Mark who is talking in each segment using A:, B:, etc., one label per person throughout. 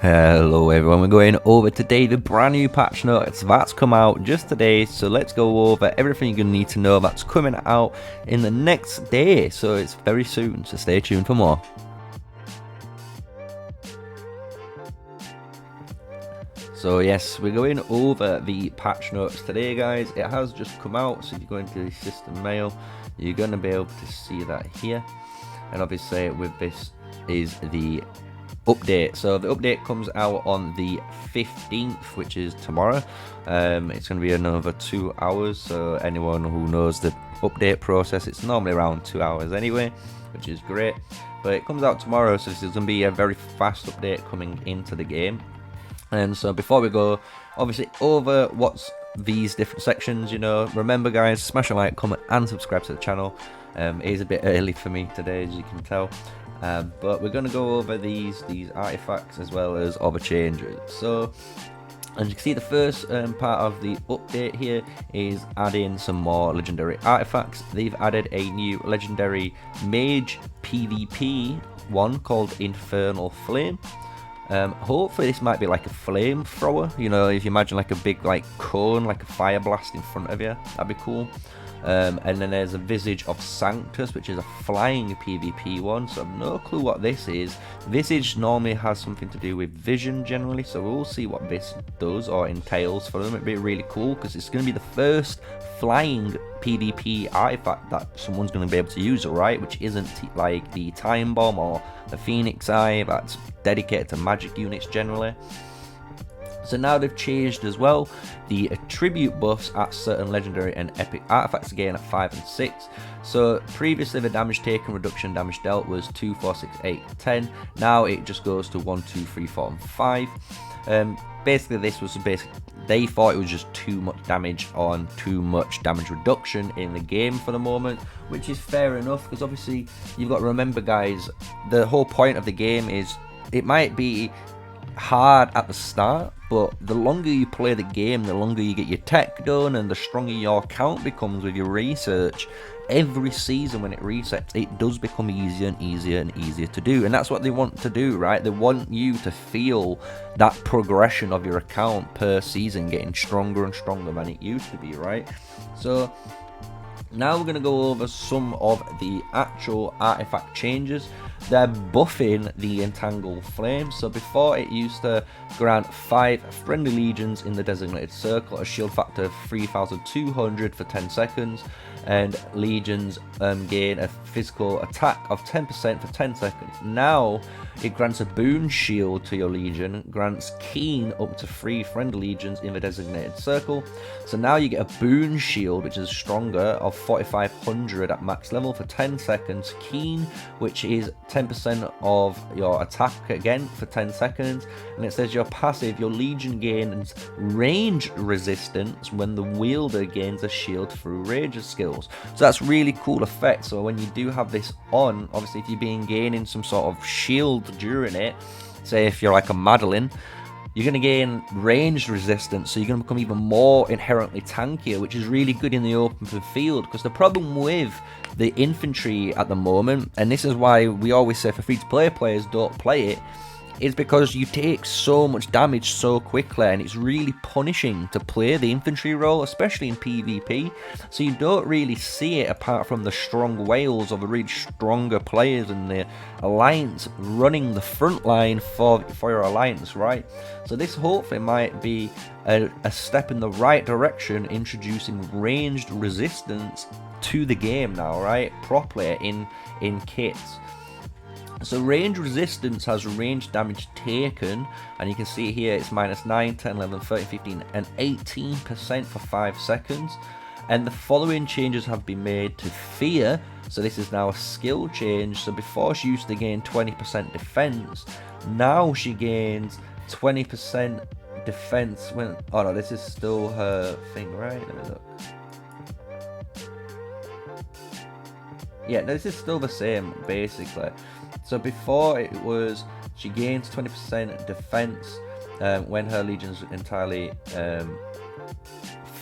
A: Hello everyone, we're going over today the brand new patch notes that's come out just today, so let's go over everything you're going to need to know that's coming out in the next day, so it's very soon, so stay tuned for more. So yes, we're going over the patch notes today guys. It has just come out, so if you go into the system mail, you're going to be able to see that here, and obviously with this is the update. So the update comes out on the 15th, which is tomorrow. It's going to be another 2 hours, so anyone who knows the update process, it's normally around 2 hours anyway, which is great. But it comes out tomorrow, so this is going to be a very fast update coming into the game. And so before we go, obviously over what's these different sections, you know, remember guys, smash a like, comment and subscribe to the channel. It is a bit early for me today, as you can tell. But we're going to go over these artifacts as well as other changes. So as you can see, the first part of the update here is adding some more legendary artifacts. They've added a new legendary mage PvP one called Infernal Flame. Hopefully this might be like a flamethrower, you know, if you imagine like a big like cone, like a fire blast in front of you, that'd be cool. And then there's a Visage of Sanctus, which is a flying PvP one, so I've no clue what this is. Visage normally has something to do with vision generally, so we'll see what this does or entails for them. It'd be really cool because it's going to be the first flying PvP artifact that someone's going to be able to use, alright, which isn't like the Time Bomb or the Phoenix Eye that's dedicated to magic units generally. So now they've changed as well the attribute buffs at certain legendary and epic artifacts again at 5 and 6. So previously the damage taken, reduction, damage dealt was 2, 4, 6, 8, 10. Now it just goes to 1, 2, 3, 4, and 5. Basically this was they thought it was just too much damage on too much damage reduction in the game for the moment, which is fair enough because obviously you've got to remember guys, the whole point of the game is it might be hard at the start, but the longer you play the game, the longer you get your tech done and the stronger your account becomes with your research. Every season when it resets, it does become easier and easier and easier to do, and that's what they want to do, right? They want you to feel that progression of your account per season getting stronger and stronger than it used to be, right? So now we're going to go over some of the actual artifact changes. They're buffing the Entangle Flame. So before it used to grant 5 friendly legions in the designated circle, a shield factor of 3200 for 10 seconds, and legions gain a physical attack of 10% for 10 seconds. Now it grants a boon shield to your legion, grants keen up to 3 friendly legions in the designated circle. So now you get a boon shield, which is stronger, of 4500 at max level for 10 seconds, keen, which is 10% of your attack again for 10 seconds, and it says your passive, your legion gains range resistance when the wielder gains a shield through rage skills. So that's really cool effect. So when you do have this on, obviously if you've been gaining some sort of shield during it, say if you're like a Madeline, you're going to gain ranged resistance, so you're going to become even more inherently tankier, which is really good in the open field. Because the problem with the infantry at the moment, and this is why we always say for free-to-play players don't play it, is because you take so much damage so quickly, and it's really punishing to play the infantry role, especially in PvP. So you don't really see it apart from the strong whales or the really stronger players in the alliance running the front line for your alliance, right? So this hopefully might be a step in the right direction, introducing ranged resistance to the game now, right? Properly in kits. So range resistance has range damage taken, and you can see here it's minus 9, 10, 11, 13, 15 and 18% for 5 seconds. And the following changes have been made to Fear. So this is now a skill change. So before she used to gain 20% defense, now she gains 20% defense when, oh no, this is still her thing, right? Let me look. Yeah, no, this is still the same basically. So before it was she gains 20% defense when her legion's entirely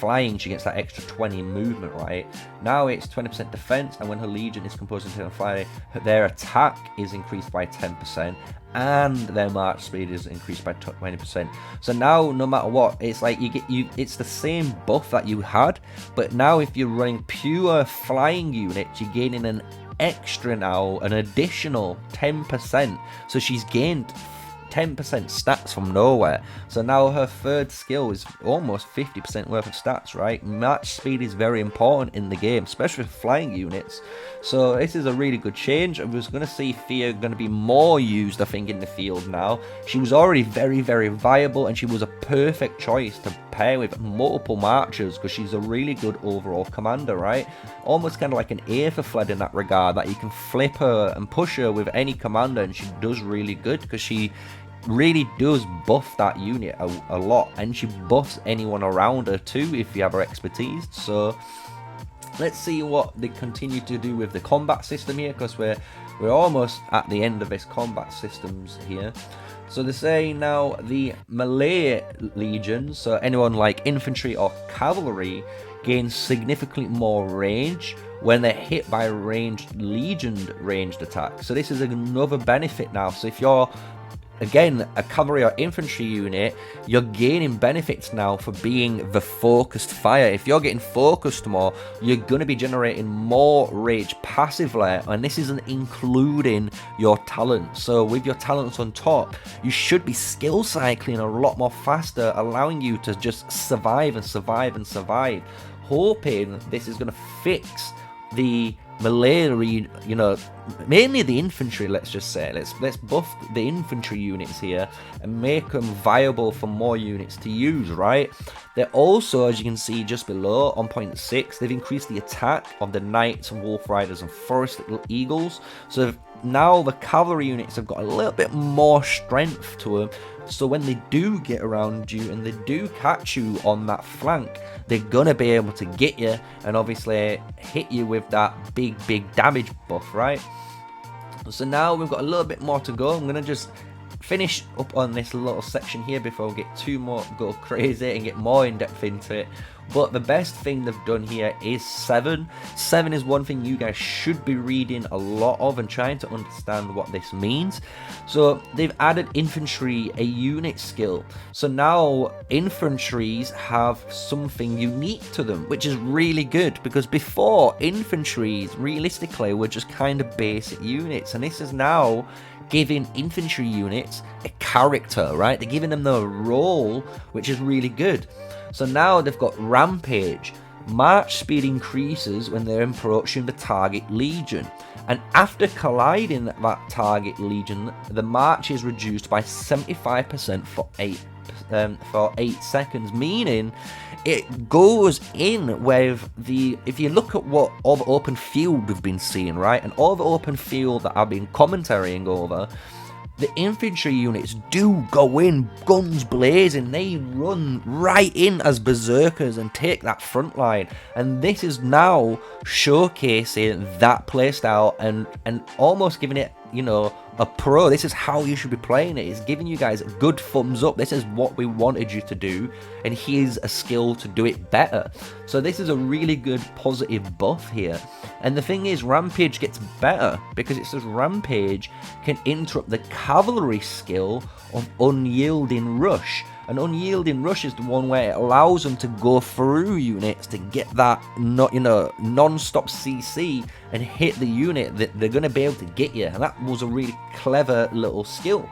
A: flying, she gets that extra 20 movement, right? Now it's 20% defense, and when her legion is composed into flying, their attack is increased by 10%, and their march speed is increased by 20%. So now, no matter what, it's like it's the same buff that you had, but now if you're running pure flying units, you're gaining an extra now, an additional 10%. So she's gained 10% stats from nowhere. So now her third skill is almost 50% worth of stats, right? March speed is very important in the game, especially for flying units. So this is a really good change. I was going to see Thea going to be more used, I think, in the field now. She was already very, very viable, and she was a perfect choice to pair with multiple marchers because she's a really good overall commander, right? Almost kind of like an Aetherfled in that regard, that you can flip her and push her with any commander, and she does really good because she really does buff that unit a lot, and she buffs anyone around her too if you have her expertise. So let's see what they continue to do with the combat system here, because we're almost at the end of this combat systems here. So they're saying now the melee legions, so anyone like infantry or cavalry, gains significantly more range when they're hit by ranged attacks. So this is another benefit now. So if you're, again, a cavalry or infantry unit, you're gaining benefits now for being the focused fire. If you're getting focused more, you're going to be generating more rage passively, and this isn't including your talents. So with your talents on top, you should be skill cycling a lot more faster, allowing you to just survive and survive and survive. Hoping this is going to fix the melee, you know, mainly the infantry. Let's just say let's buff the infantry units here and make them viable for more units to use, right? They're also, as you can see just below on point 6, they've increased the attack of the knights, wolf riders, and forest eagles. So now the cavalry units have got a little bit more strength to them, so when they do get around you and they do catch you on that flank, they're gonna be able to get you and obviously hit you with that big damage buff, right? So now we've got a little bit more to go. I'm gonna just finish up on this little section here before we get go crazy and get more in depth into it. But the best thing they've done here is 7. 7 is one thing you guys should be reading a lot of and trying to understand what this means. So they've added infantry a unit skill. So now infantries have something unique to them, which is really good, because before, infantries realistically were just kind of basic units, and this is now giving infantry units a character, right? They're giving them the role, which is really good. So now they've got Rampage. March speed increases when they're approaching the target legion, and after colliding that target legion, the march is reduced by 75% for 8 seconds, meaning it goes in with the, if you look at what all the open field we've been seeing, right, and all the open field that I've been commentarying over, the infantry units do go in guns blazing. They run right in as berserkers and take that front line, and this is now showcasing that playstyle and almost giving it, you know, a pro. This is how you should be playing it. It's giving you guys a good thumbs up. This is what we wanted you to do, and here's a skill to do it better. So this is a really good positive buff here. And the thing is, Rampage gets better because it says Rampage can interrupt the cavalry skill of Unyielding Rush. An Unyielding Rush is the one where it allows them to go through units to get that, non-stop CC and hit the unit that they're going to be able to get you. And that was a really clever little skill.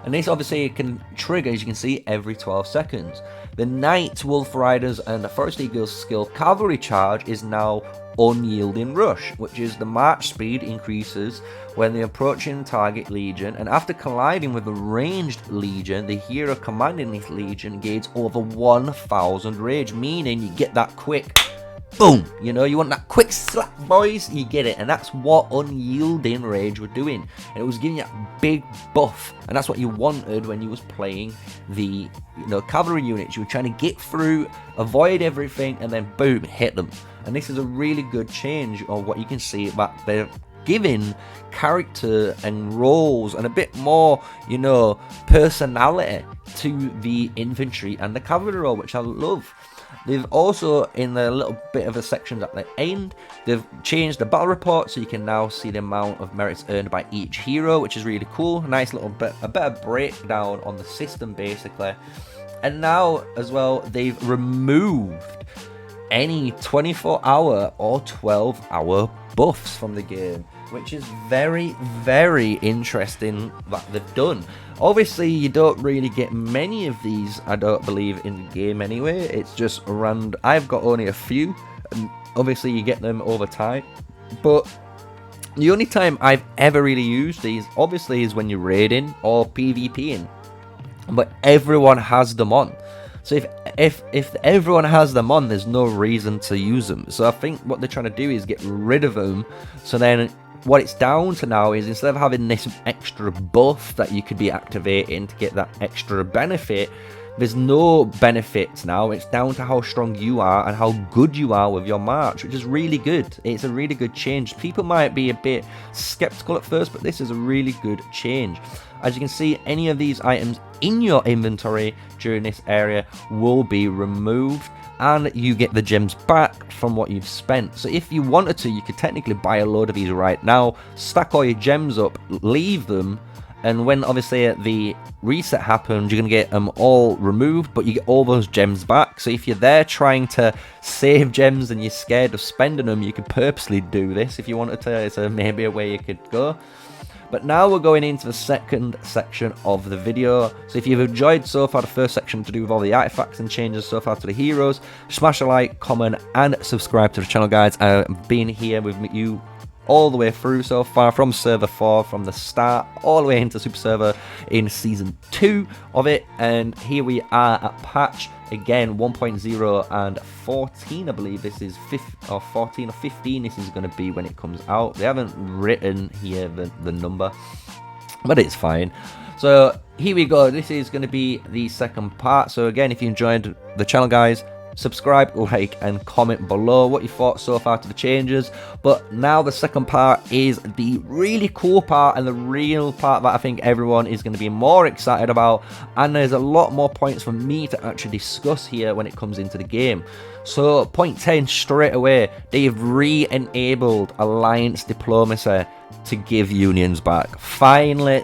A: And this obviously can trigger, as you can see, every 12 seconds. The Knights, Wolf Riders, and the Forest Eagles skill Cavalry Charge is now Unyielding Rush, which is the march speed increases when they're approaching target legion, and after colliding with a ranged legion, the hero commanding this legion gains over 1000 rage, meaning you get that quick boom, you know, you want that quick slap, boys, you get it. And that's what Unyielding Rage were doing, and it was giving you a big buff, and that's what you wanted when you was playing the, cavalry units. You were trying to get through, avoid everything, and then boom, hit them. And this is a really good change of what you can see, that they're giving character and roles and a bit more, personality to the infantry and the cavalry role, which I love. They've also, in the little bit of a section at the end, they've changed the battle report, so you can now see the amount of merits earned by each hero, which is really cool. Nice little bit, a better breakdown on the system, basically. And now, as well, they've removed any 24-hour or 12-hour buffs from the game, which is very, very interesting that they've done. Obviously, you don't really get many of these, I don't believe, in the game anyway. It's just around, I've got only a few, and obviously you get them over time. But the only time I've ever really used these, obviously, is when you're raiding or PvPing. But everyone has them on. So if everyone has them on, there's no reason to use them. So I think what they're trying to do is get rid of them. So then what it's down to now is, instead of having this extra buff that you could be activating to get that extra benefit, there's no benefits now. It's down to how strong you are and how good you are with your march, which is really good. It's a really good change. People might be a bit skeptical at first, but this is a really good change. As you can see, any of these items in your inventory during this area will be removed, and you get the gems back from what you've spent. So if you wanted to, you could technically buy a load of these right now, stack all your gems up, leave them, and when obviously the reset happens, you're going to get them all removed, but you get all those gems back. So if you're there trying to save gems and you're scared of spending them, you could purposely do this if you wanted to. It's maybe a way you could go. But now we're going into the second section of the video. So if you've enjoyed so far the first section to do with all the artifacts and changes so far to the heroes, smash a like, comment, and subscribe to the channel, guys. I've been here with you all the way through so far, from server 4, from the start all the way into super server in season 2 of it. And here we are at patch again 1.0 and 14, I believe this is 14 or 15 this is going to be when it comes out. They haven't written here the number, but it's fine. So here we go, this is going to be the second part. So again, if you enjoyed the channel, guys, subscribe, like, and comment below what you thought so far to the changes. But now the second part is the really cool part, and the real part that I think everyone is going to be more excited about, and there's a lot more points for me to actually discuss here when it comes into the game. So point 10, straight away, they've re-enabled alliance diplomacy to give unions back. Finally,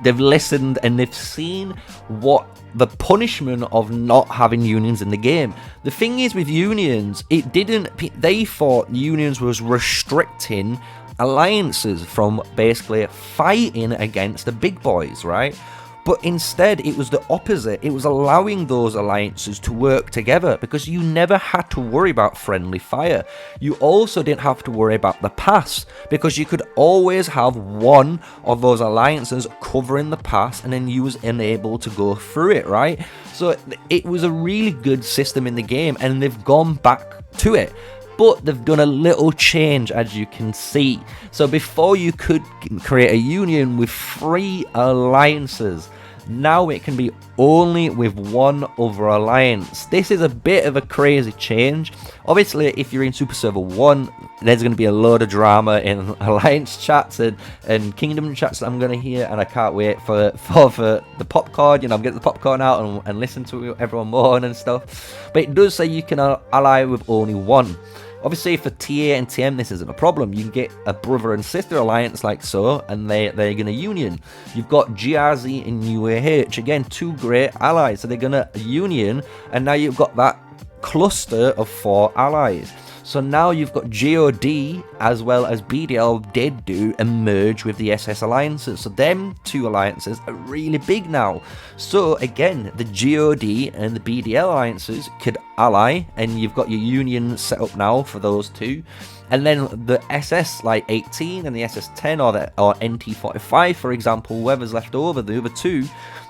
A: they've listened and they've seen what the punishment of not having unions in the game. The thing is with unions, they thought unions was restricting alliances from basically fighting against the big boys, right? But instead, it was the opposite. It was allowing those alliances to work together, because you never had to worry about friendly fire. You also didn't have to worry about the pass, because you could always have one of those alliances covering the pass, and then you was enabled to go through it, right? So it was a really good system in the game, and they've gone back to it. But they've done a little change, as you can see. So before, you could create a union with 3 alliances. Now it can be only with 1 other alliance. This is a bit of a crazy change. Obviously, if you're in Super Server 1, there's going to be a load of drama in alliance chats and kingdom chats that I'm going to hear, and I can't wait for the popcorn. You know, I'm getting the popcorn out and listen to everyone moan and stuff. But it does say you can ally with only 1. Obviously, for TA and TM, this isn't a problem. You can get a brother and sister alliance like so, and they're going to union. You've got GRZ and UAH, again, 2 great allies. So they're going to union, and now you've got that cluster of 4 allies. So now you've got GOD as well as BDL did do a merge with the SS alliances. So them 2 alliances are really big now. So again, the GOD and the BDL alliances could ally, and you've got your union set up now for those 2. And then the SS like 18 and the SS10 or NT45, for example, whoever's left over, the other 2,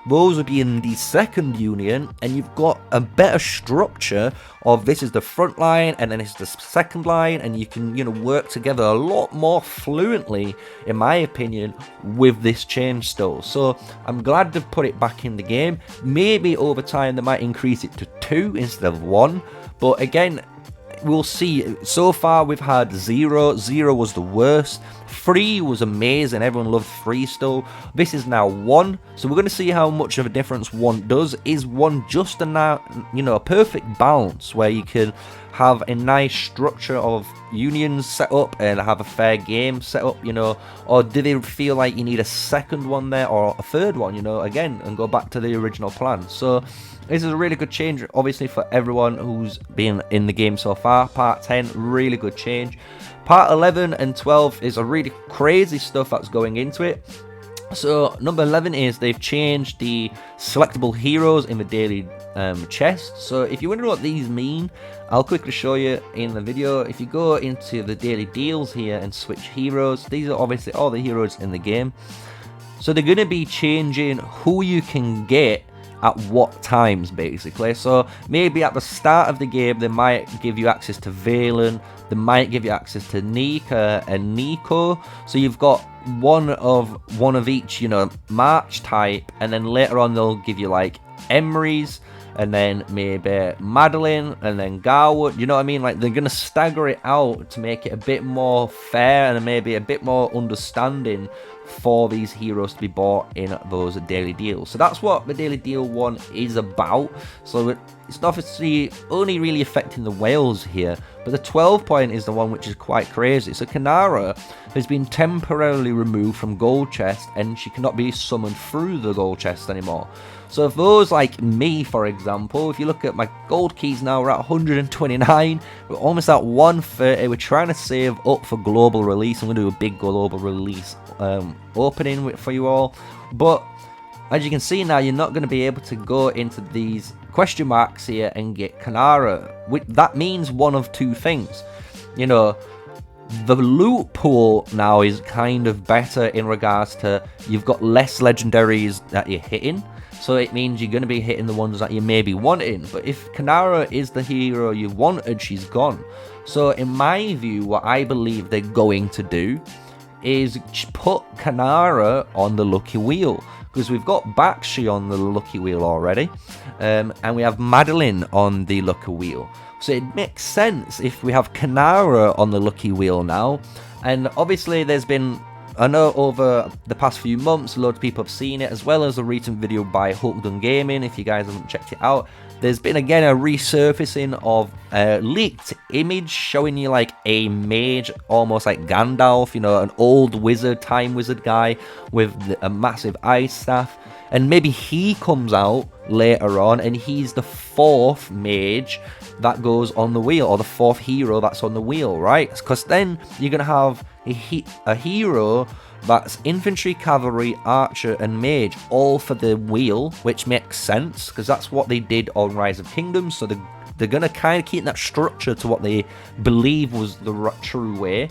A: those would be in the second union, and you've got a better structure of this is the front line and then it's the second line, and you can, you know, work together a lot more fluently, in my opinion, with this change still. So I'm glad they've put it back in the game. Maybe over time they might increase it to 2 instead of 1, but again, we'll see. So far we've had 0. 0 was the worst, 3 was amazing. Everyone loved 3 still. This is now 1. So we're going to see how much of a difference 1 does. Is 1 just a, you know, a perfect balance where you can have a nice structure of unions set up and have a fair game set up, you know, or do they feel like you need a second one there or a third one, you know, again, and go back to the original plan? So this is a really good change, obviously, for everyone who's been in the game so far. Part 10, really good change. Part 11 and 12 is a really crazy stuff that's going into it. So number 11 is they've changed the selectable heroes in the daily chest. So if you wonder what these mean, I'll quickly show you in the video. If you go into the daily deals here and switch heroes, these are obviously all the heroes in the game. So they're going to be changing who you can get at what times, basically. So maybe at the start of the game they might give you access to Valen, they might give you access to Nika and Nico, so you've got one of each, you know, March type, and then later on they'll give you like Emery's, and then maybe Madeline, and then Garwood, you know what I mean? Like, they're going to stagger it out to make it a bit more fair and maybe a bit more understanding for these heroes to be bought in those daily deals. So that's what the daily deal one is about. So it's obviously only really affecting the whales here, but the 12 point is the one which is quite crazy. So Kinarra has been temporarily removed from gold chest and she cannot be summoned through the gold chest anymore. So if those like me, for example, if you look at my gold keys now, we're at 129, we're almost at 130, we're trying to save up for global release. I'm going to do a big global release opening for you all, but as you can see now, you're not going to be able to go into these question marks here and get Kinarra. That means one of two things, you know. The loot pool now is kind of better in regards to you've got less legendaries that you're hitting, so it means you're going to be hitting the ones that you may be wanting. But if Kinarra is the hero you wanted, she's gone. So in my view, what I believe they're going to do is put Kinarra on the lucky wheel, because we've got Bakshi on the lucky wheel already, and we have Madeline on the lucky wheel. So it makes sense if we have Kinarra on the lucky wheel now. And obviously there's been, I know over the past few months, loads of people have seen it, as well as a recent video by Hulkdon Gaming. If you guys haven't checked it out, there's been again a resurfacing of a leaked image showing you like a mage, almost like Gandalf, you know, an old wizard, time wizard guy with a massive ice staff. And maybe he comes out later on and he's the 4th mage that goes on the wheel, or the 4th hero that's on the wheel, right? Because then you're going to have a hero that's infantry, cavalry, archer and mage all for the wheel, which makes sense because that's what they did on Rise of Kingdoms. So they're going to kind of keep that structure to what they believe was the true way.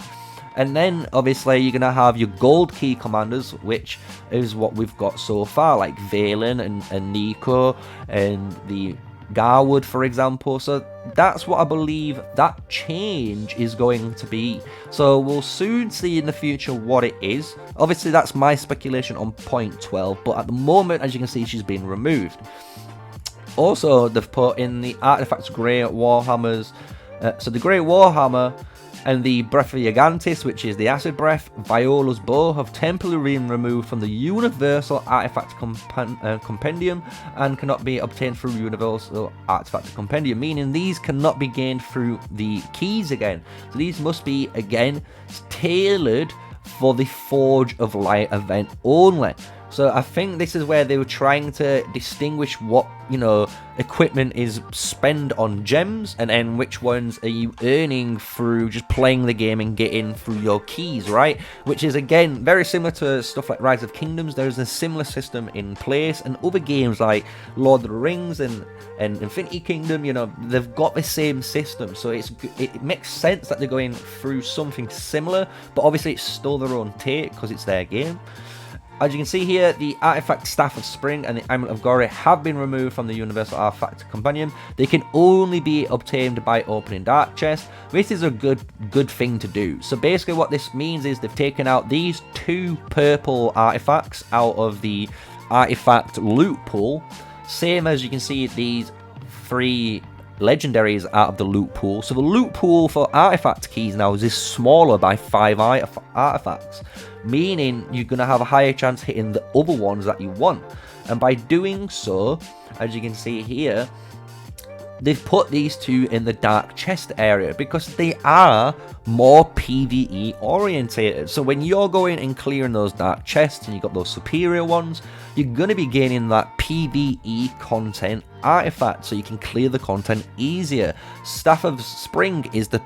A: And then obviously you're going to have your gold key commanders, which is what we've got so far, like Valen and Nico and the Garwood, for example. So that's what I believe that change is going to be. So we'll soon see in the future what it is. Obviously that's my speculation on point 12, but at the moment, as you can see, she's been removed. Also, they've put in the artifacts Grey Warhammers. So the Grey Warhammer and the Breath of Gigantis, which is the Acid Breath, Viola's Bow, have temporarily been removed from the Universal Artifact Compendium and cannot be obtained through Universal Artifact Compendium, meaning these cannot be gained through the keys again. So these must be, again, tailored for the Forge of Light event only. So I think this is where they were trying to distinguish what, you know, equipment is spent on gems and then which ones are you earning through just playing the game and getting through your keys, right? Which is, again, very similar to stuff like Rise of Kingdoms. There's a similar system in place, and other games like Lord of the Rings and Infinity Kingdom, you know, they've got the same system. So it makes sense that they're going through something similar, but obviously it's still their own take because it's their game. As you can see here, the Artifact Staff of Spring and the Amulet of Glory have been removed from the Universal Artifact Companion. They can only be obtained by opening Dark Chest. This is a good thing to do. So basically what this means is they've taken out these 2 purple artifacts out of the artifact loot pool. Same as you can see these 3 legendaries out of the loot pool. So the loot pool for artifact keys now is smaller by 5 artifacts, meaning you're going to have a higher chance hitting the other ones that you want. And by doing so, as you can see here, they've put these two in the dark chest area because they are more PvE orientated. So when you're going and clearing those dark chests and you got those superior ones, you're going to be gaining that PvE content artifact, so you can clear the content easier. Staff of Spring is the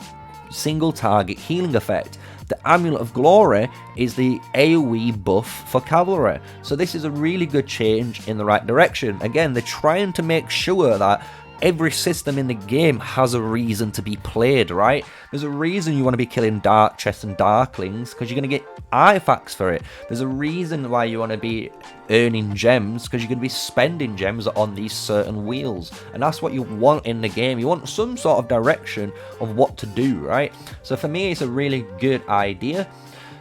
A: single target healing effect. The Amulet of Glory is the AoE buff for Cavalry. So this is a really good change in the right direction. Again, they're trying to make sure that every system in the game has a reason to be played, right? There's a reason you want to be killing dark chests and darklings, because you're going to get artifacts for it. There's a reason why you want to be earning gems, because you're going to be spending gems on these certain wheels, and that's what you want in the game. You want some sort of direction of what to do, right? So for me, it's a really good idea.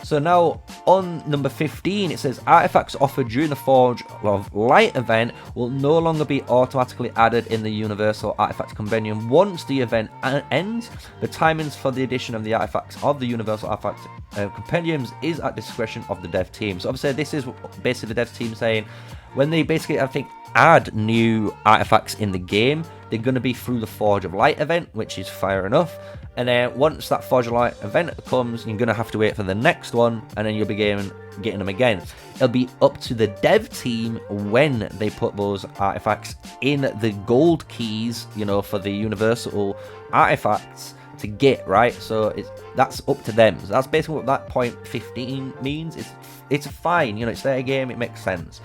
A: So now on number 15, it says artifacts offered during the Forge of Light event will no longer be automatically added in the Universal Artifact Compendium once the event ends. The timings for the addition of the artifacts of the Universal Artifact Compendiums is at discretion of the dev team. So obviously this is basically the dev team saying when they basically, I think, add new artifacts in the game, they're going to be through the Forge of Light event, which is fair enough. And then once that Forge of Light event comes, you're going to have to wait for the next one, and then you'll be getting them again. It'll be up to the dev team when they put those artifacts in the gold keys, you know, for the universal artifacts to get, right? So that's up to them. So that's basically what that point 15 means. It's fine, you know, it's their game, it makes sense.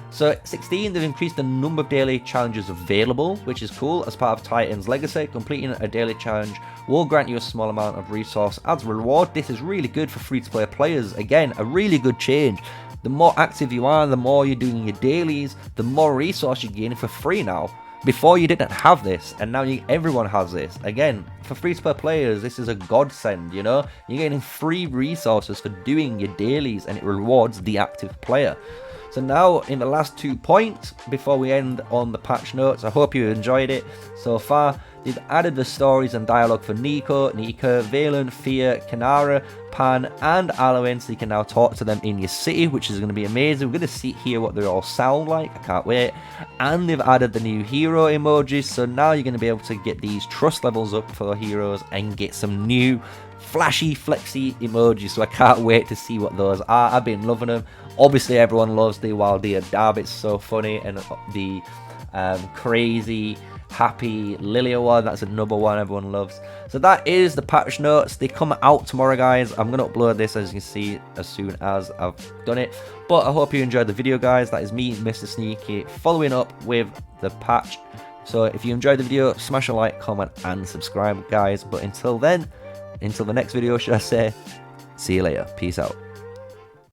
A: So at 16, they've increased the number of daily challenges available, which is cool. As part of Titan's Legacy, completing a daily challenge will grant you a small amount of resource as a reward. This is really good for free-to-play players. Again, a really good change. The more active you are, the more you're doing your dailies, the more resource you're gaining for free now. Before you didn't have this, and now everyone has this. Again, for free-to-play players, this is a godsend, you know? You're getting free resources for doing your dailies, and it rewards the active player. So now, in the last 2 points, before we end on the patch notes, I hope you enjoyed it so far. They've added the stories and dialogue for Nico, Valen, Fear, Kinarra, Pan, and Alwyn, so you can now talk to them in your city, which is going to be amazing. We're going to hear what they all sound like. I can't wait. And they've added the new hero emojis, so now you're going to be able to get these trust levels up for the heroes and get some new flashy, flexy emojis, so I can't wait to see what those are. I've been loving them. Obviously, everyone loves the Wild Deer Dab. It's so funny. And the crazy, happy Lilia one, that's another one everyone loves. So that is the patch notes. They come out tomorrow, guys. I'm going to upload this, as you can see, as soon as I've done it. But I hope you enjoyed the video, guys. That is me, MrSneakyy, following up with the patch. So if you enjoyed the video, smash a like, comment, and subscribe, guys. But until then, until the next video, should I say, see you later. Peace out.